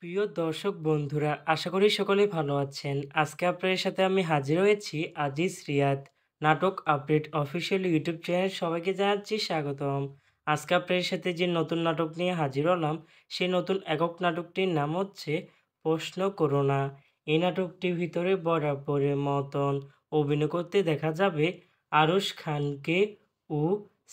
প্রিয় দর্শক বন্ধুরা, আশা করি সকলেই ভালো আছেন। আজকে আপনাদের সাথে আমি হাজির হয়েছি আজিজ রিয়াদ নাটক আপডেট অফিসিয়াল ইউটিউব চ্যানেল। সবাইকে জানাচ্ছি স্বাগতম। আজকে আপনাদের সাথে যে নতুন নাটক নিয়ে হাজির হলাম, সেই নতুন একক নাটকটির নাম হচ্ছে প্রশ্ন করো না। এই নাটকটির ভিতরে বরাবরের মতন অভিনয় করতে দেখা যাবে আরশ খানকে ও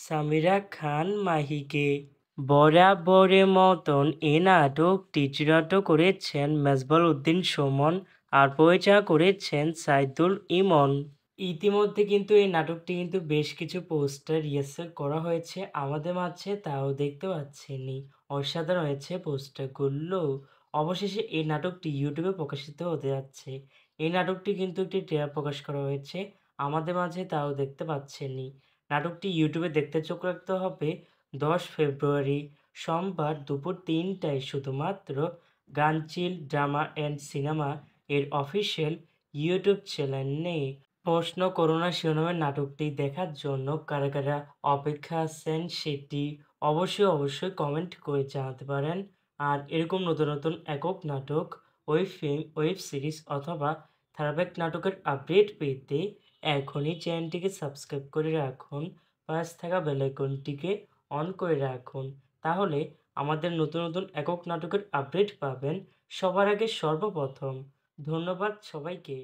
সামিরা খান মাহিকে। বরাবরের মতন এ নাটকটি চূড়ান্ত করেছেন মেজবাহ উদ্দিন সুমন আর পরিচালনা করেছেন সাইদুল ইমন। ইতিমধ্যে কিন্তু এই নাটকটি কিন্তু বেশ কিছু পোস্টার রিহার্সাল করা হয়েছে আমাদের মাঝে, তাও দেখতে পাচ্ছেনি। অসাধারণ হয়েছে পোস্টারগুলো। অবশেষে এই নাটকটি ইউটিউবে প্রকাশিত হতে যাচ্ছে। এই নাটকটি কিন্তু একটি ট্রেলার প্রকাশ করা হয়েছে আমাদের মাঝে, তাও দেখতে পাচ্ছেনি। নাটকটি ইউটিউবে দেখতে চোখ রাখতে হবে 10 ফেব্রুয়ারি সোমবার দুপুর 3টায় শুধুমাত্র গানচিল ড্রামা অ্যান্ড সিনেমা এর অফিসিয়াল ইউটিউব চ্যানেলে। প্রশ্ন করোনা শিরোনামের নাটকটি দেখার জন্য কারা কারা অপেক্ষা আছেন সেটি অবশ্যই কমেন্ট করে জানাতে পারেন। আর এরকম নতুন নতুন একক নাটক, ওয়েব ফিল্ম, ওয়েব সিরিজ অথবা ধারাবাহিক নাটকের আপডেট পেতে এখনই চ্যানেলটিকে সাবস্ক্রাইব করে রাখুন। পাশ থাকা বেল আইকনটিকে অন করে রাখুন। তাহলে আমাদের নতুন নতুন একক নাটকের আপডেট পাবেন সবার আগে সর্বপ্রথম। ধন্যবাদ সবাইকে।